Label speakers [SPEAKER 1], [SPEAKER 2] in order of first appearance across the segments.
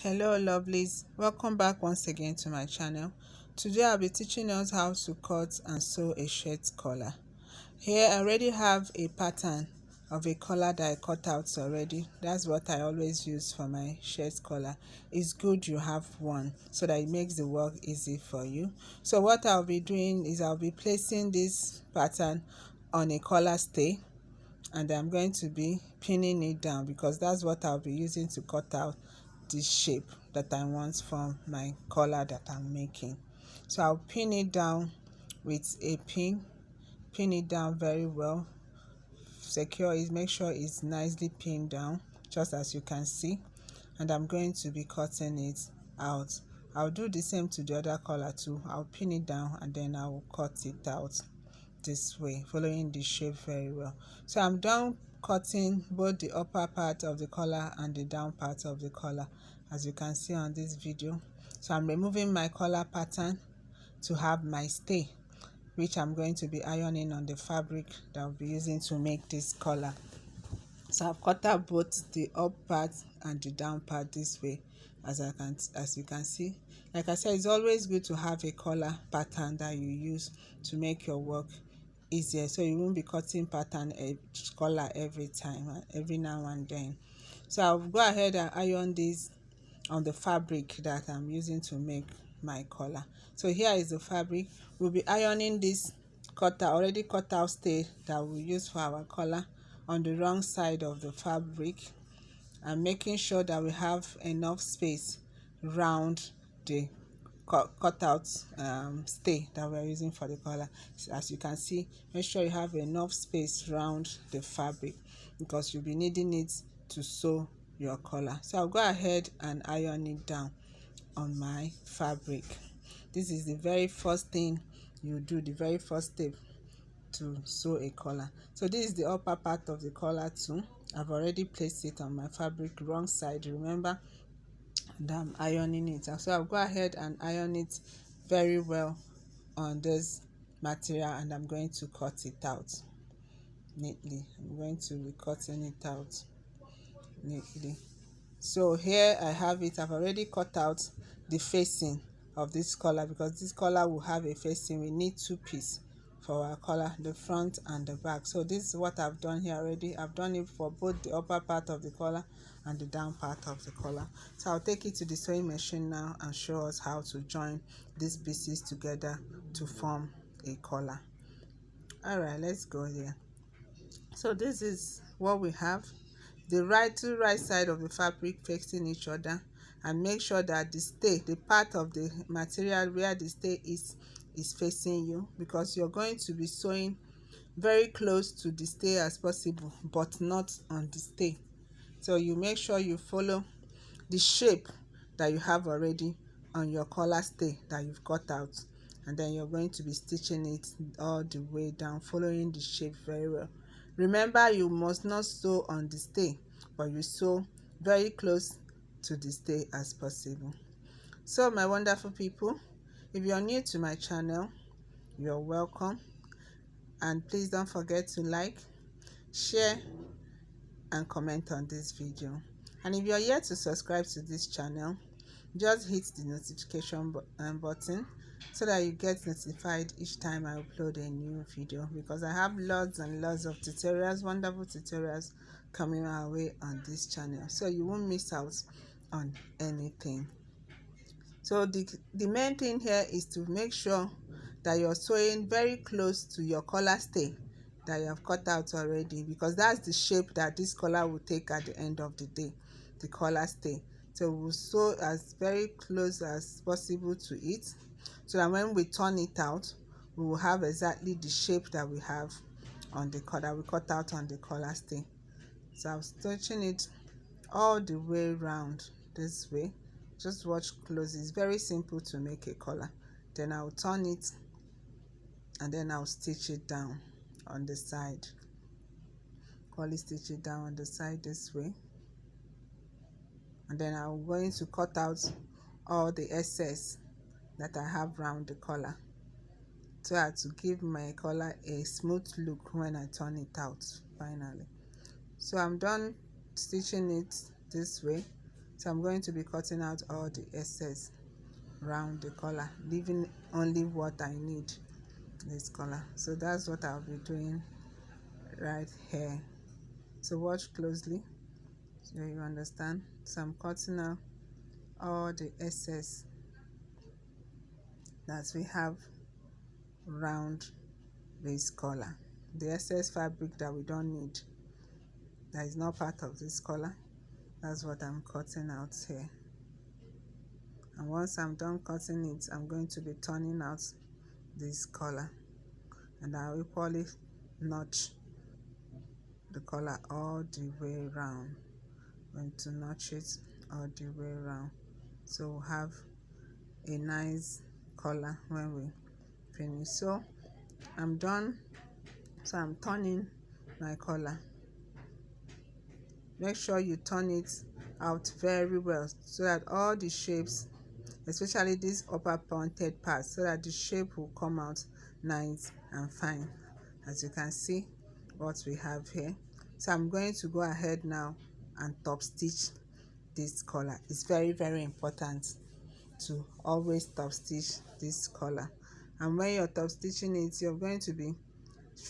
[SPEAKER 1] Hello lovelies, welcome back once again to my channel. Today I'll be teaching us how to cut and sew a shirt collar. Here I already have a pattern of a collar that I cut out already. That's what I always use for my shirt collar. It's good you have one so that it makes the work easy for you. So what I'll be doing is I'll be placing this pattern on a collar stay, and I'm going to be pinning it down because that's what I'll be using to cut out this shape that I want from my collar that I'm making. So I'll pin it down with a pin it down very well, secure it, make sure it's nicely pinned down just as you can see, and I'm going to be cutting it out. I'll do the same to the other collar too. I'll pin it down and then I'll cut it out this way, following the shape very well. So I'm done cutting both the upper part of the collar and the down part of the collar, as you can see on this video. So I'm removing my collar pattern to have my stay, which I'm going to be ironing on the fabric that I'll be using to make this collar. So I've cut out both the up part and the down part this way, as you can see. Like I said, it's always good to have a collar pattern that you use to make your work easier, so you won't be cutting pattern collar every time, every now and then. So I'll go ahead and iron this on the fabric that I'm using to make my collar. So here is the fabric. We'll be ironing this already cut out stay that we'll use for our collar on the wrong side of the fabric, and making sure that we have enough space round the cut out stay that we're using for the collar. So as you can see, make sure you have enough space round the fabric because you'll be needing it to sew your collar. So I'll go ahead and iron it down on my fabric. This is the very first thing you do, the very first step to sew a collar. So this is the upper part of the collar too. I've already placed it on my fabric wrong side, remember, and I'm ironing it. So I'll go ahead and iron it very well on this material, and I'm going to cut it out neatly. I'm going to be cutting it out neatly. So here I have it. I've already cut out the facing of this collar because this collar will have a facing. We need two pieces for our collar, the front and the back. So this is what I've done here already. I've done it for both the upper part of the collar and the down part of the collar. So I'll take it to the sewing machine now and show us how to join these pieces together to form a collar. All right, let's go there. So this is what we have. The right side of the fabric facing each other, and make sure that the stay, the part of the material where the stay is facing you, because you're going to be sewing very close to the stay as possible, but not on the stay. So you make sure you follow the shape that you have already on your collar stay that you've cut out, and then you're going to be stitching it all the way down, following the shape very well. Remember, you must not sew on the stay, but you sew very close to the stay as possible. So my wonderful people, if you're new to my channel, you're welcome, and please don't forget to like, share and comment on this video. And if you're yet to subscribe to this channel, just hit the notification button so that you get notified each time I upload a new video, because I have lots and lots of tutorials, wonderful tutorials coming our way on this channel, so you won't miss out on anything. So the main thing here is to make sure that you're sewing very close to your collar stay that you have cut out already, because that's the shape that this collar will take at the end of the day, the collar stay. So we'll sew as very close as possible to it, so that when we turn it out, we will have exactly the shape that we have on the collar we cut out on the collar stay. So I'm stitching it all the way around this way. Just watch close. It's very simple to make a collar. Then I'll turn it and then I'll stitch it down on the side. Collie stitch it down on the side this way, and then I'm going to cut out all the excess that I have around the collar, so as to give my collar a smooth look when I turn it out finally. So I'm done stitching it this way. So I'm going to be cutting out all the excess around the collar, leaving only what I need this collar. So that's what I'll be doing right here. So watch closely so you understand. So I'm cutting out all the excess that we have around this collar, the excess fabric that we don't need, that is not part of this collar. That's what I'm cutting out here. And once I'm done cutting it, I'm going to be turning out this collar, and I'll equally notch the collar all the way around. I'm going to notch it all the way around, so we'll have a nice collar when we finish. So I'm done. So I'm turning my collar. Make sure you turn it out very well so that all the shapes, especially this upper pointed part, so that the shape will come out nice and fine, as you can see what we have here. So I'm going to go ahead now and top stitch this collar. It's very, very important to always top stitch this collar, and when you're top stitching it, you're going to be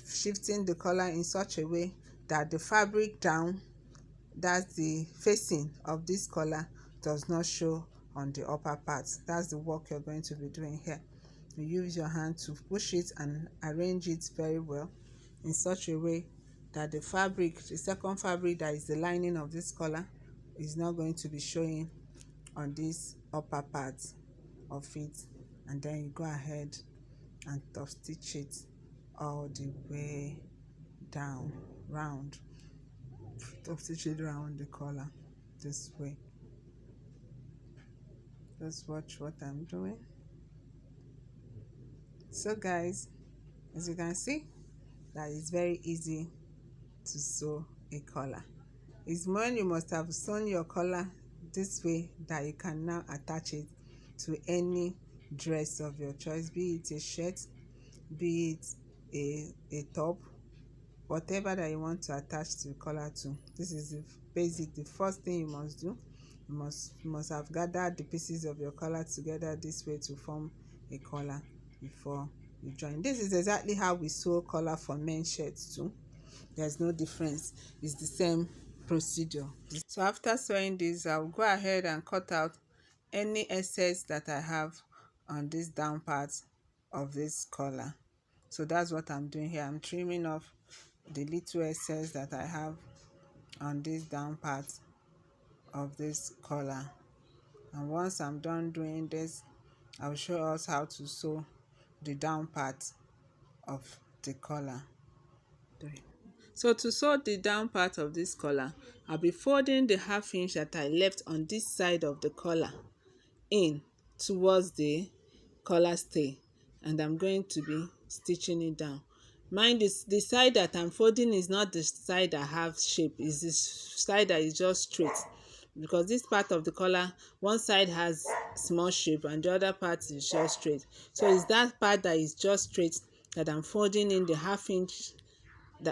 [SPEAKER 1] shifting the collar in such a way that the fabric down, that's the facing of this collar, does not show on the upper part. That's the work you're going to be doing here. You use your hand to push it and arrange it very well in such a way that the fabric, the second fabric that is the lining of this collar, is not going to be showing on this upper part of it. And then you go ahead and top stitch it all the way down round. Top stitch it around the collar this way. Just watch what I'm doing. So guys, as you can see, that is very easy to sew a collar. It's when you must have sewn your collar this way that you can now attach it to any dress of your choice, be it a shirt, be it a top, whatever that you want to attach the collar to. This is the basic. The first thing you must do, you must have gathered the pieces of your collar together this way to form a collar before you join. This is exactly how we sew collar for men's shirts too. There's no difference. It's the same procedure. So after sewing this, I'll go ahead and cut out any excess that I have on this down part of this collar. So that's what I'm doing here. I'm trimming off the little excess that I have on this down part of this collar. And once I'm done doing this, I'll show us how to sew the down part of the collar. So to sew the down part of this collar, I'll be folding the ½ inch that I left on this side of the collar in towards the collar stay, and I'm going to be stitching it down. Mind this, the side that I'm folding is not the side that have shape, is this side that is just straight, because this part of the collar, one side has small shape and the other part is just straight. So it's that part that is just straight that I'm folding in the ½ inch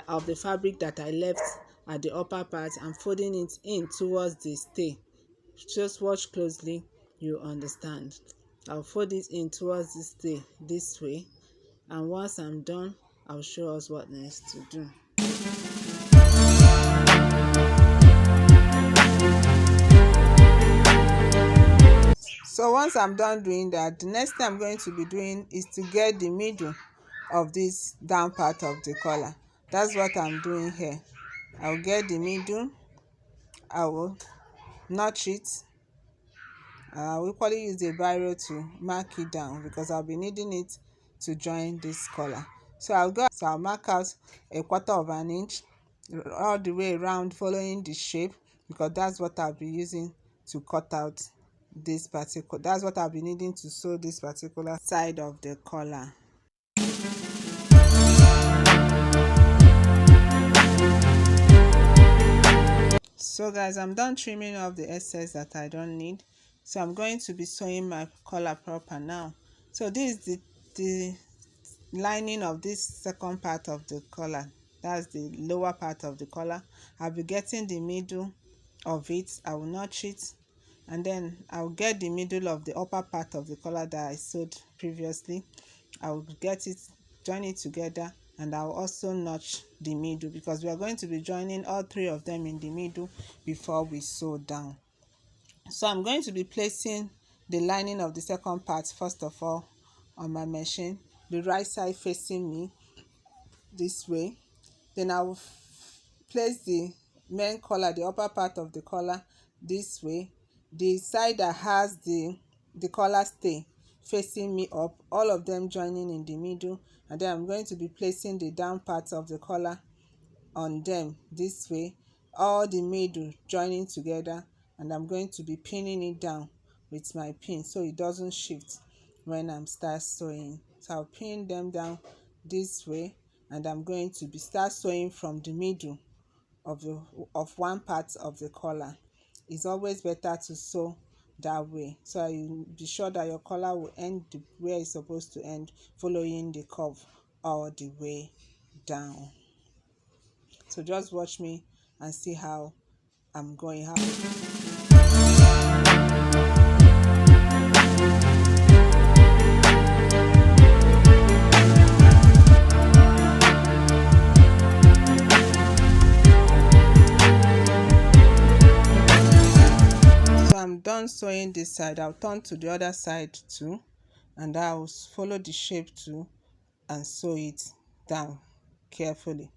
[SPEAKER 1] of the fabric that I left at the upper part and folding it in towards the stay. Just watch closely, you understand. I'll fold it in towards the stay this way, and once I'm done, I'll show us what next to do. So once I'm done doing that, the next thing I'm going to be doing is to get the middle of this down part of the collar. That's what I'm doing here. I'll get the middle, I will notch it. I will equally use the biro to mark it down because I'll be needing it to join this collar. So I'll mark out a ¼ inch all the way around, following the shape, because that's what I'll be using to cut out this particular, that's what I'll be needing to sew this particular side of the collar. So guys, I'm done trimming off the excess that I don't need. So I'm going to be sewing my collar proper now. So this is the lining of this second part of the collar. That's the lower part of the collar. I'll be getting the middle of it. I will notch it. and then I'll get the middle of the upper part of the collar that I sewed previously. I'll get it, join it together, and I'll also notch the middle, because we are going to be joining all three of them in the middle before we sew down. So I'm going to be placing the lining of the second part first of all on my machine, the right side facing me this way. Then I'll place the main collar, the upper part of the collar, this way. The side that has the collar stay facing me up, all of them joining in the middle, and then I'm going to be placing the down part of the collar on them this way, all the middle joining together, and I'm going to be pinning it down with my pin so it doesn't shift when I'm start sewing. So I'll pin them down this way, and I'm going to be start sewing from the middle of one part of the collar. It's always better to sew that way, so you be sure that your collar will end where it's supposed to end, following the curve all the way down. So just watch me and see how I'm going. So I'm done sewing this side. I'll turn to the other side too, and I'll follow the shape too and sew it down carefully.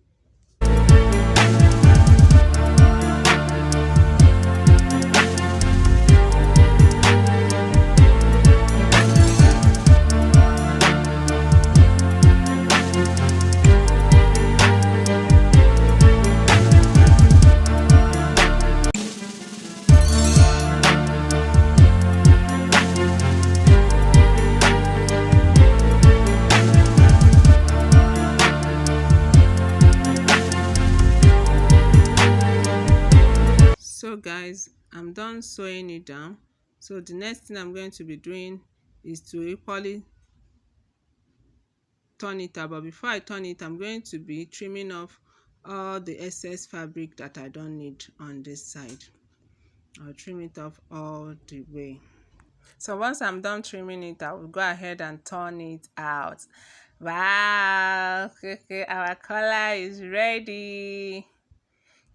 [SPEAKER 1] So guys, I'm done sewing it down. So the next thing I'm going to be doing is to equally turn it up. But before I turn it, I'm going to be trimming off all the excess fabric that I don't need on this side. I'll trim it off all the way. So once I'm done trimming it, I will go ahead and turn it out. Wow, our collar is ready.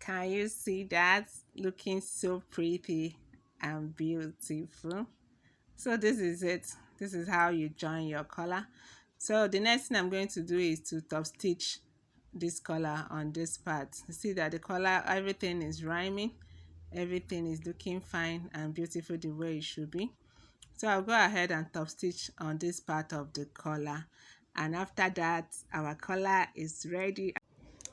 [SPEAKER 1] Can you see that? Looking so pretty and beautiful. So this is it. This is how you join your collar. So the next thing I'm going to do is to top stitch this collar on this part. You see that the collar, everything is rhyming, everything is looking fine and beautiful the way it should be. So I'll go ahead and top stitch on this part of the collar, and after that our collar is ready.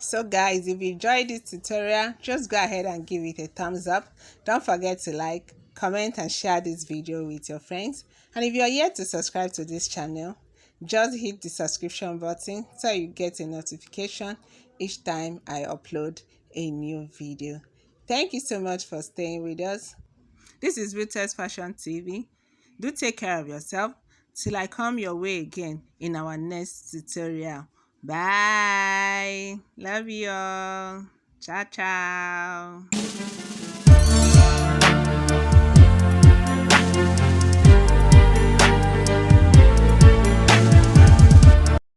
[SPEAKER 1] So guys, if you enjoyed this tutorial, just go ahead and give it a thumbs up. Don't forget to like, comment and share this video with your friends. And if you are yet to subscribe to this channel, just hit the subscription button so you get a notification each time I upload a new video. Thank you so much for staying with us. This is Rooted Fashion TV. Do take care of yourself till I come your way again in our next tutorial. Bye. Love you all. Ciao, ciao.